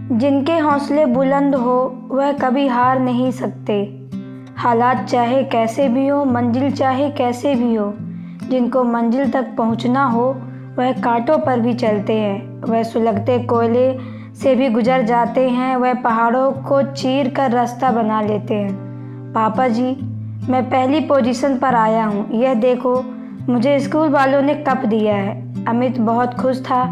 जिनके हौसले बुलंद हो वह कभी हार नहीं सकते। हालात चाहे कैसे भी हो, मंजिल चाहे कैसे भी हो, जिनको मंजिल तक पहुंचना हो वह कांटों पर भी चलते हैं। वह सुलगते कोयले से भी गुजर जाते हैं। वह पहाड़ों को चीर कर रास्ता बना लेते हैं। पापा जी, मैं पहली पोजीशन पर आया हूँ। यह देखो, मुझे स्कूल वालों ने कप दिया है। अमित बहुत खुश था।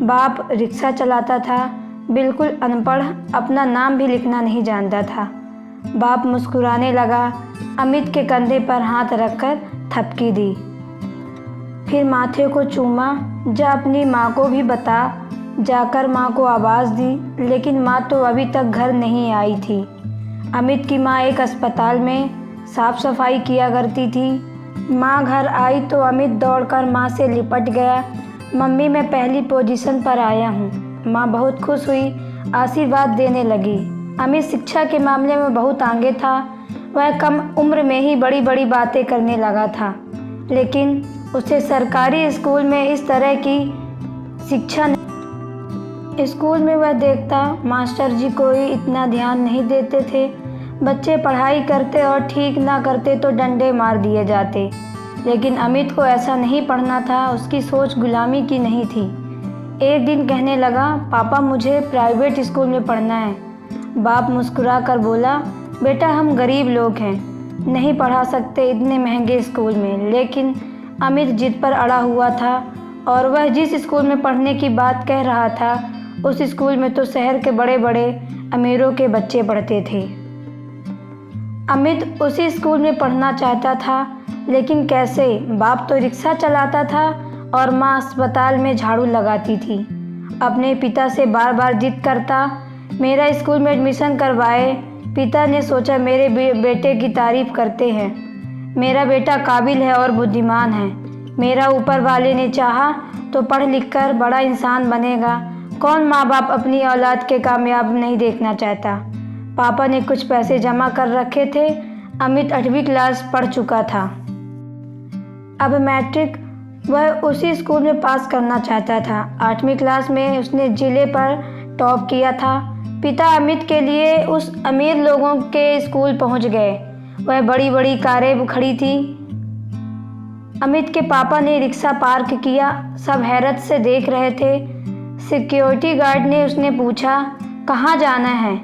बाप रिक्शा चलाता था, बिल्कुल अनपढ़, अपना नाम भी लिखना नहीं जानता था। बाप मुस्कुराने लगा, अमित के कंधे पर हाथ रखकर थपकी दी, फिर माथे को चूमा। जा अपनी माँ को भी बता। जाकर माँ को आवाज़ दी, लेकिन माँ तो अभी तक घर नहीं आई थी। अमित की माँ एक अस्पताल में साफ सफाई किया करती थी। माँ घर आई तो अमित दौड़कर माँ से लिपट गया। मम्मी, मैं पहली पोजीशन पर आया हूँ। माँ बहुत खुश हुई, आशीर्वाद देने लगी। अमित शिक्षा के मामले में बहुत आगे था। वह कम उम्र में ही बड़ी बड़ी बातें करने लगा था, लेकिन उसे सरकारी स्कूल में इस तरह की शिक्षा स्कूल में वह देखता, मास्टर जी कोई इतना ध्यान नहीं देते थे। बच्चे पढ़ाई करते और ठीक ना करते तो डंडे मार दिए जाते, लेकिन अमित को ऐसा नहीं पढ़ना था। उसकी सोच गुलामी की नहीं थी। एक दिन कहने लगा, पापा मुझे प्राइवेट स्कूल में पढ़ना है। बाप मुस्कुरा कर बोला, बेटा हम गरीब लोग हैं, नहीं पढ़ा सकते इतने महंगे स्कूल में। लेकिन अमित जिद पर अड़ा हुआ था, और वह जिस स्कूल में पढ़ने की बात कह रहा था उस स्कूल में तो शहर के बड़े बड़े अमीरों के बच्चे पढ़ते थे। अमित उसी स्कूल में पढ़ना चाहता था, लेकिन कैसे? बाप तो रिक्शा चलाता था और माँ अस्पताल में झाड़ू लगाती थी। अपने पिता से बार बार जिद करता, मेरा स्कूल में एडमिशन करवाए। पिता ने सोचा मेरे बेटे की तारीफ करते हैं, मेरा बेटा काबिल है और बुद्धिमान है। मेरा ऊपर वाले ने चाहा तो पढ़ लिख कर बड़ा इंसान बनेगा। कौन माँ बाप अपनी औलाद के कामयाब नहीं देखना चाहता। पापा ने कुछ पैसे जमा कर रखे थे। अमित 8वीं क्लास पढ़ चुका था। अब मैट्रिक वह उसी स्कूल में पास करना चाहता था। 8वीं क्लास में उसने जिले पर टॉप किया था। पिता अमित के लिए उस अमीर लोगों के स्कूल पहुंच गए। वह बड़ी बड़ी कारें खड़ी थी। अमित के पापा ने रिक्शा पार्क किया। सब हैरत से देख रहे थे। सिक्योरिटी गार्ड ने उसने पूछा, कहाँ जाना है?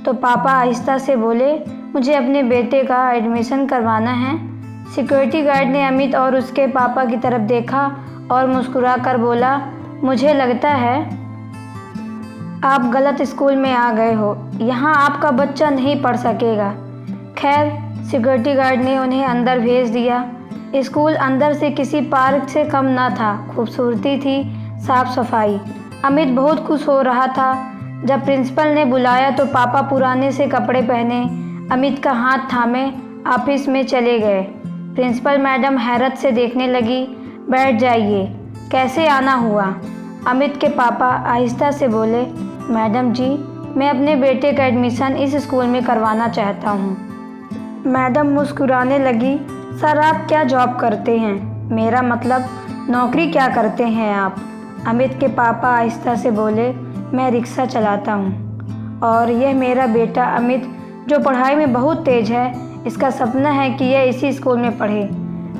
तो पापा आहिस्ता से बोले, मुझे अपने बेटे का एडमिशन करवाना है। सिक्योरिटी गार्ड ने अमित और उसके पापा की तरफ देखा और मुस्कुरा कर बोला, मुझे लगता है आप गलत स्कूल में आ गए हो। यहाँ आपका बच्चा नहीं पढ़ सकेगा। खैर, सिक्योरिटी गार्ड ने उन्हें अंदर भेज दिया। स्कूल अंदर से किसी पार्क से कम ना था। खूबसूरती थी, साफ सफाई। अमित बहुत खुश हो रहा था। जब प्रिंसिपल ने बुलाया तो पापा पुराने से कपड़े पहने अमित का हाथ थामे ऑफिस में चले गए। प्रिंसिपल मैडम हैरत से देखने लगी। बैठ जाइए, कैसे आना हुआ? अमित के पापा आहिस्ता से बोले, मैडम जी, मैं अपने बेटे का एडमिशन इस स्कूल में करवाना चाहता हूँ। मैडम मुस्कुराने लगी, सर आप क्या जॉब करते हैं? मेरा मतलब नौकरी क्या करते हैं आप? अमित के पापा आहिस्ता से बोले, मैं रिक्शा चलाता हूँ, और यह मेरा बेटा अमित जो पढ़ाई में बहुत तेज है, इसका सपना है कि यह इसी स्कूल में पढ़े।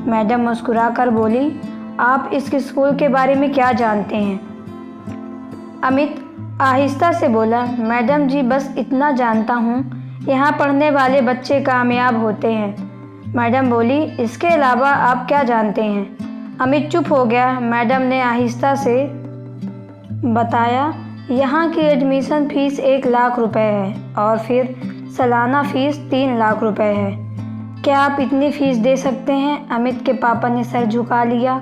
मैडम मुस्कुरा कर बोली, आप इस स्कूल के बारे में क्या जानते हैं? अमित आहिस्ता से बोला, मैडम जी बस इतना जानता हूँ, यहाँ पढ़ने वाले बच्चे कामयाब होते हैं। मैडम बोली, इसके अलावा आप क्या जानते हैं? अमित चुप हो गया। मैडम ने आहिस्ता से बताया, यहाँ की एडमिशन फीस 1 लाख रुपए है और फिर सालाना फीस 3 लाख रुपए है। क्या आप इतनी फीस दे सकते हैं? अमित के पापा ने सर झुका लिया।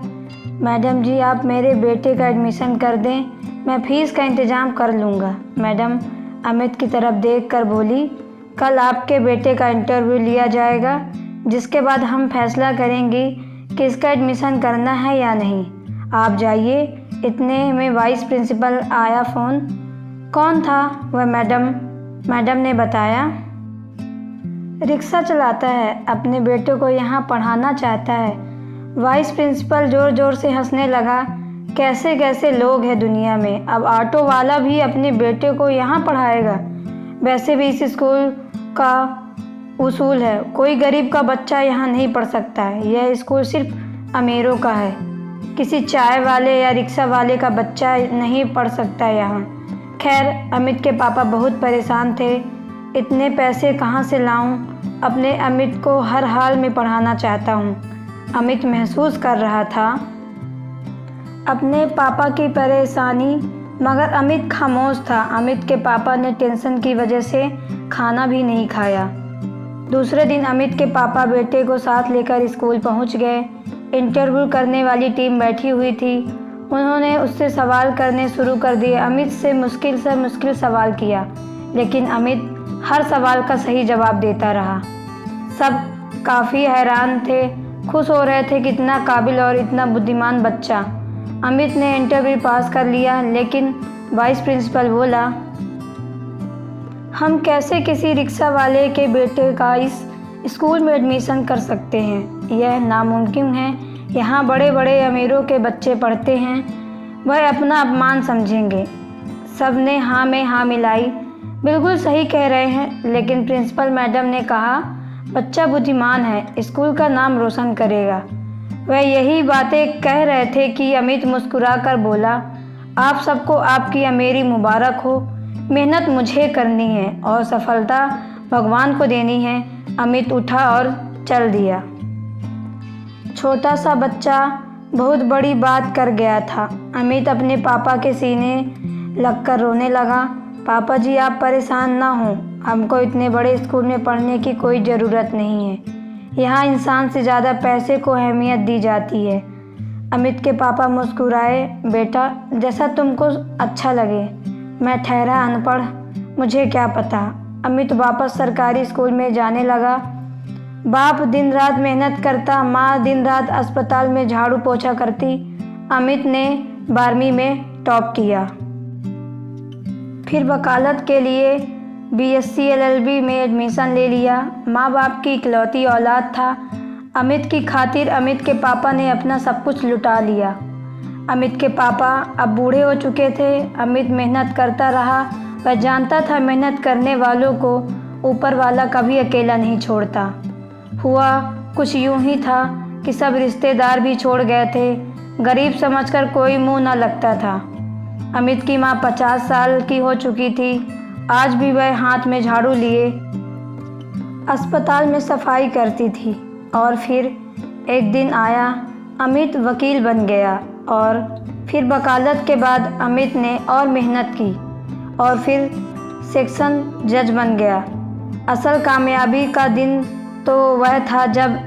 मैडम जी आप मेरे बेटे का एडमिशन कर दें, मैं फ़ीस का इंतज़ाम कर लूँगा। मैडम अमित की तरफ देख कर बोली, कल आपके बेटे का इंटरव्यू लिया जाएगा, जिसके बाद हम फैसला करेंगे कि इसका एडमिशन करना है या नहीं। आप जाइए। इतने में वाइस प्रिंसिपल आया। फ़ोन कौन था? वह मैडम ने बताया, रिक्शा चलाता है, अपने बेटे को यहाँ पढ़ाना चाहता है। वाइस प्रिंसिपल ज़ोर ज़ोर से हंसने लगा। कैसे कैसे लोग हैं दुनिया में। अब ऑटो वाला भी अपने बेटे को यहाँ पढ़ाएगा। वैसे भी इस स्कूल का उसूल है, कोई गरीब का बच्चा यहाँ नहीं पढ़ सकता है। यह स्कूल सिर्फ अमीरों का है। किसी चाय वाले या रिक्शा वाले का बच्चा नहीं पढ़ सकता यहाँ। खैर, अमित के पापा बहुत परेशान थे। इतने पैसे कहाँ से लाऊं? अपने अमित को हर हाल में पढ़ाना चाहता हूँ। अमित महसूस कर रहा था अपने पापा की परेशानी, मगर अमित खामोश था। अमित के पापा ने टेंशन की वजह से खाना भी नहीं खाया। दूसरे दिन अमित के पापा बेटे को साथ लेकर स्कूल पहुंच गए। इंटरव्यू करने वाली टीम बैठी हुई थी। उन्होंने उससे सवाल करने शुरू कर दिए। अमित से मुश्किल सवाल किया, लेकिन अमित हर सवाल का सही जवाब देता रहा। सब काफ़ी हैरान थे, खुश हो रहे थे कि इतना काबिल और इतना बुद्धिमान बच्चा। अमित ने इंटरव्यू पास कर लिया, लेकिन वाइस प्रिंसिपल बोला, हम कैसे किसी रिक्शा वाले के बेटे का इस स्कूल में एडमिशन कर सकते हैं? यह नामुमकिन है। यहाँ बड़े बड़े अमीरों के बच्चे पढ़ते हैं, वह अपना अपमान समझेंगे। सब ने हाँ में हाँ मिलाई। बिल्कुल सही कह रहे हैं। लेकिन प्रिंसिपल मैडम ने कहा, बच्चा बुद्धिमान है, स्कूल का नाम रोशन करेगा। वह यही बातें कह रहे थे कि अमित मुस्कुराकर बोला, आप सबको आपकी अमीरी मुबारक हो। मेहनत मुझे करनी है और सफलता भगवान को देनी है। अमित उठा और चल दिया। छोटा सा बच्चा बहुत बड़ी बात कर गया था। अमित अपने पापा के सीने लगकर रोने लगा। पापा जी, आप परेशान ना हों, हमको इतने बड़े स्कूल में पढ़ने की कोई ज़रूरत नहीं है। यहाँ इंसान से ज़्यादा पैसे को अहमियत दी जाती है। अमित के पापा मुस्कुराए, बेटा जैसा तुमको अच्छा लगे। मैं ठहरा अनपढ़, मुझे क्या पता। अमित वापस सरकारी स्कूल में जाने लगा। बाप दिन रात मेहनत करता, माँ दिन रात अस्पताल में झाड़ू पोछा करती। अमित ने 12वीं में टॉप किया। फिर वकालत के लिए BSc LLB में एडमिशन ले लिया। माँ बाप की इकलौती औलाद था। अमित की खातिर अमित के पापा ने अपना सब कुछ लुटा लिया। अमित के पापा अब बूढ़े हो चुके थे। अमित मेहनत करता रहा। वह जानता था मेहनत करने वालों को ऊपर वाला कभी अकेला नहीं छोड़ता। हुआ कुछ यूं ही था कि सब रिश्तेदार भी छोड़ गए थे। गरीब समझकर कोई मुंह न लगता था। अमित की माँ 50 साल की हो चुकी थी। आज भी वह हाथ में झाड़ू लिए अस्पताल में सफाई करती थी। और फिर एक दिन आया, अमित वकील बन गया। और फिर वकालत के बाद अमित ने और मेहनत की और फिर सेक्शन जज बन गया। असल कामयाबी का दिन तो वह था जब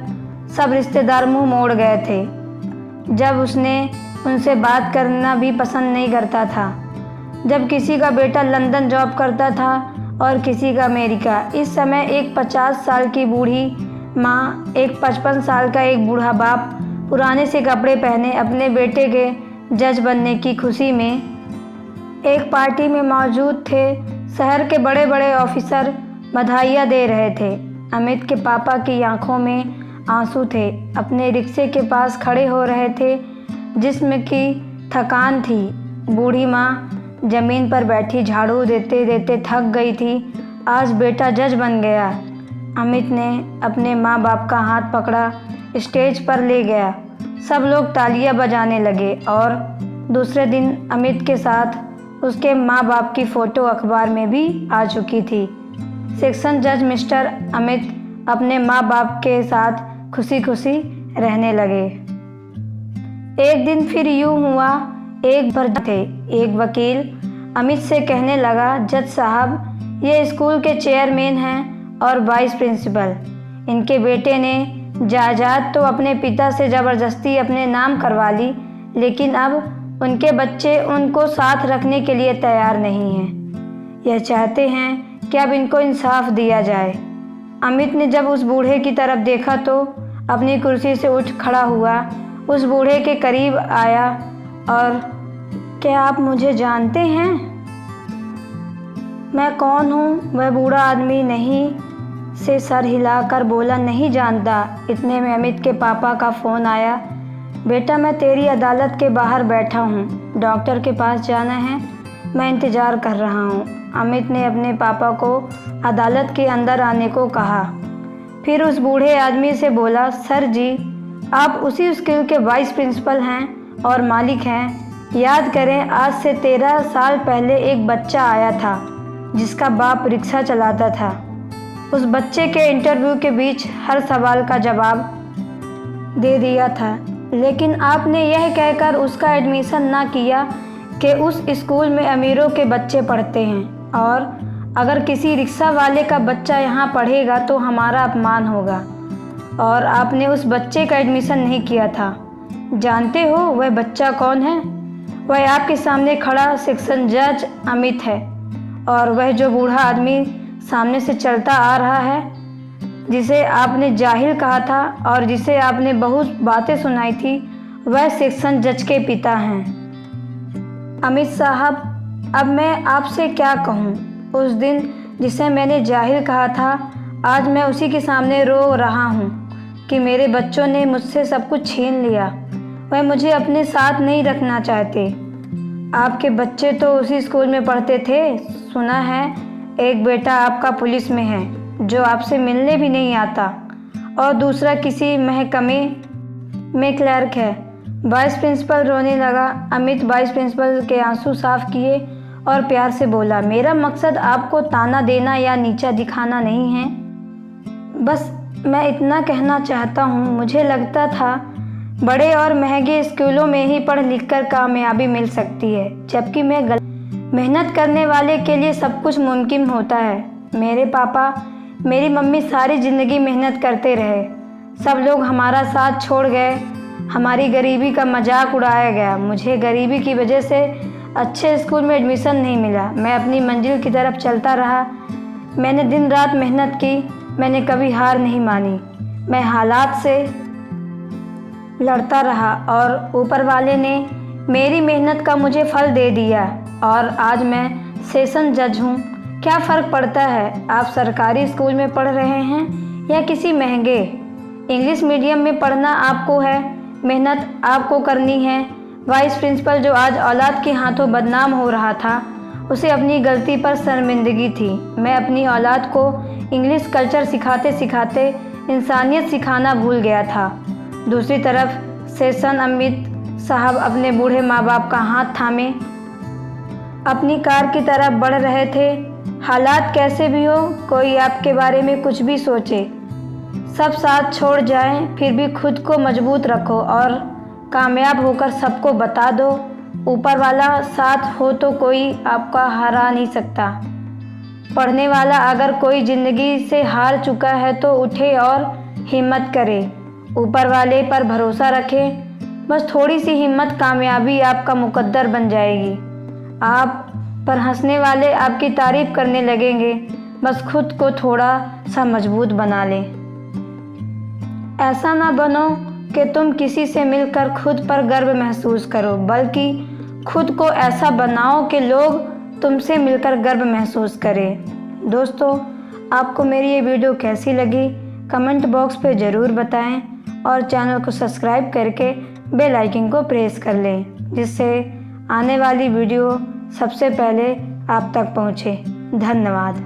सब रिश्तेदार मुंह मोड़ गए थे, जब उसने उनसे बात करना भी पसंद नहीं करता था, जब किसी का बेटा लंदन जॉब करता था और किसी का अमेरिका। इस समय एक 50 साल की बूढ़ी माँ, एक 55 साल का एक बूढ़ा बाप पुराने से कपड़े पहने अपने बेटे के जज बनने की खुशी में एक पार्टी में मौजूद थे। शहर के बड़े बड़े ऑफिसर बधाइयाँ दे रहे थे। अमित के पापा की आंखों में आंसू थे। अपने रिक्शे के पास खड़े हो रहे थे, जिस्म की थकान थी। बूढ़ी माँ जमीन पर बैठी झाड़ू देते देते थक गई थी। आज बेटा जज बन गया। अमित ने अपने माँ बाप का हाथ पकड़ा, स्टेज पर ले गया। सब लोग तालियां बजाने लगे और दूसरे दिन अमित के साथ उसके माँ बाप की फ़ोटो अखबार में भी आ चुकी थी। सेक्शन जज मिस्टर अमित अपने माँ बाप के साथ खुशी खुशी रहने लगे। एक दिन फिर यूँ हुआ, एक बार थे एक वकील अमित से कहने लगा, जज साहब, ये स्कूल के चेयरमैन हैं और वाइस प्रिंसिपल। इनके बेटे ने जायदाद तो अपने पिता से ज़बरदस्ती अपने नाम करवा ली, लेकिन अब उनके बच्चे उनको साथ रखने के लिए तैयार नहीं हैं। यह चाहते हैं कि अब इनको इंसाफ दिया जाए। अमित ने जब उस बूढ़े की तरफ देखा तो अपनी कुर्सी से उठ खड़ा हुआ, उस बूढ़े के करीब आया और, क्या आप मुझे जानते हैं? मैं कौन हूँ? वह बूढ़ा आदमी नहीं से सर हिलाकर बोला, नहीं जानता। इतने में अमित के पापा का फ़ोन आया। बेटा, मैं तेरी अदालत के बाहर बैठा हूँ, डॉक्टर के पास जाना है, मैं इंतज़ार कर रहा हूँ। अमित ने अपने पापा को अदालत के अंदर आने को कहा। फिर उस बूढ़े आदमी से बोला, सर जी, आप उसी स्कूल के वाइस प्रिंसिपल हैं और मालिक हैं। याद करें, आज से 13 साल पहले एक बच्चा आया था जिसका बाप रिक्शा चलाता था। उस बच्चे के इंटरव्यू के बीच हर सवाल का जवाब दे दिया था, लेकिन आपने यह कहकर उसका एडमिशन ना किया कि उस स्कूल में अमीरों के बच्चे पढ़ते हैं और अगर किसी रिक्शा वाले का बच्चा यहाँ पढ़ेगा तो हमारा अपमान होगा। और आपने उस बच्चे का एडमिशन नहीं किया था। जानते हो वह बच्चा कौन है? वह आपके सामने खड़ा सेक्शन जज अमित है। और वह जो बूढ़ा आदमी सामने से चलता आ रहा है, जिसे आपने जाहिल कहा था और जिसे आपने बहुत बातें सुनाई थी, वह सेक्शन जज के पिता हैं। अमित साहब, अब मैं आपसे क्या कहूँ? उस दिन जिसे मैंने जाहिल कहा था, आज मैं उसी के सामने रो रहा हूँ कि मेरे बच्चों ने मुझसे सब कुछ छीन लिया। वह मुझे अपने साथ नहीं रखना चाहते। आपके बच्चे तो उसी स्कूल में पढ़ते थे। सुना है एक बेटा आपका पुलिस में है जो आपसे मिलने भी नहीं आता, और दूसरा किसी महकमे में क्लर्क है। वाइस प्रिंसिपल रोने लगा। अमित वाइस प्रिंसिपल के आंसू साफ किए और प्यार से बोला, मेरा मकसद आपको ताना देना या नीचा दिखाना नहीं है। बस मैं इतना कहना चाहता हूँ, मुझे लगता था बड़े और महंगे स्कूलों में ही पढ़ लिख कर कामयाबी मिल सकती है, जबकि मेहनत करने वाले के लिए सब कुछ मुमकिन होता है। मेरे पापा, मेरी मम्मी सारी ज़िंदगी मेहनत करते रहे। सब लोग हमारा साथ छोड़ गए। हमारी गरीबी का मजाक उड़ाया गया। मुझे गरीबी की वजह से अच्छे स्कूल में एडमिशन नहीं मिला। मैं अपनी मंजिल की तरफ चलता रहा। मैंने दिन रात मेहनत की। मैंने कभी हार नहीं मानी। मैं हालात से लड़ता रहा और ऊपर वाले ने मेरी मेहनत का मुझे फल दे दिया और आज मैं सेशन जज हूँ। क्या फ़र्क पड़ता है आप सरकारी स्कूल में पढ़ रहे हैं या किसी महंगे? इंग्लिश मीडियम में पढ़ना आपको है, मेहनत आपको करनी है। वाइस प्रिंसिपल जो आज औलाद के हाथों बदनाम हो रहा था, उसे अपनी गलती पर शर्मिंदगी थी। मैं अपनी औलाद को इंग्लिश कल्चर सिखाते सिखाते इंसानियत सिखाना भूल गया था। दूसरी तरफ सेशन अमित साहब अपने बूढ़े माँ बाप का हाथ थामे अपनी कार की तरफ बढ़ रहे थे। हालात कैसे भी हो, कोई आपके बारे में कुछ भी सोचे, सब साथ छोड़ जाएं, फिर भी खुद को मजबूत रखो और कामयाब होकर सबको बता दो, ऊपर वाला साथ हो तो कोई आपका हरा नहीं सकता। पढ़ने वाला अगर कोई ज़िंदगी से हार चुका है तो उठे और हिम्मत करे, ऊपर वाले पर भरोसा रखे। बस थोड़ी सी हिम्मत, कामयाबी आपका मुकद्दर बन जाएगी। आप पर हंसने वाले आपकी तारीफ करने लगेंगे। बस खुद को थोड़ा सा मजबूत बना लें। ऐसा ना बनो कि तुम किसी से मिलकर खुद पर गर्व महसूस करो, बल्कि खुद को ऐसा बनाओ कि लोग तुमसे मिलकर गर्व महसूस करें। दोस्तों, आपको मेरी ये वीडियो कैसी लगी कमेंट बॉक्स पे ज़रूर बताएं और चैनल को सब्सक्राइब करके बेल आइकन को प्रेस कर लें, जिससे आने वाली वीडियो सबसे पहले आप तक पहुँचे। धन्यवाद।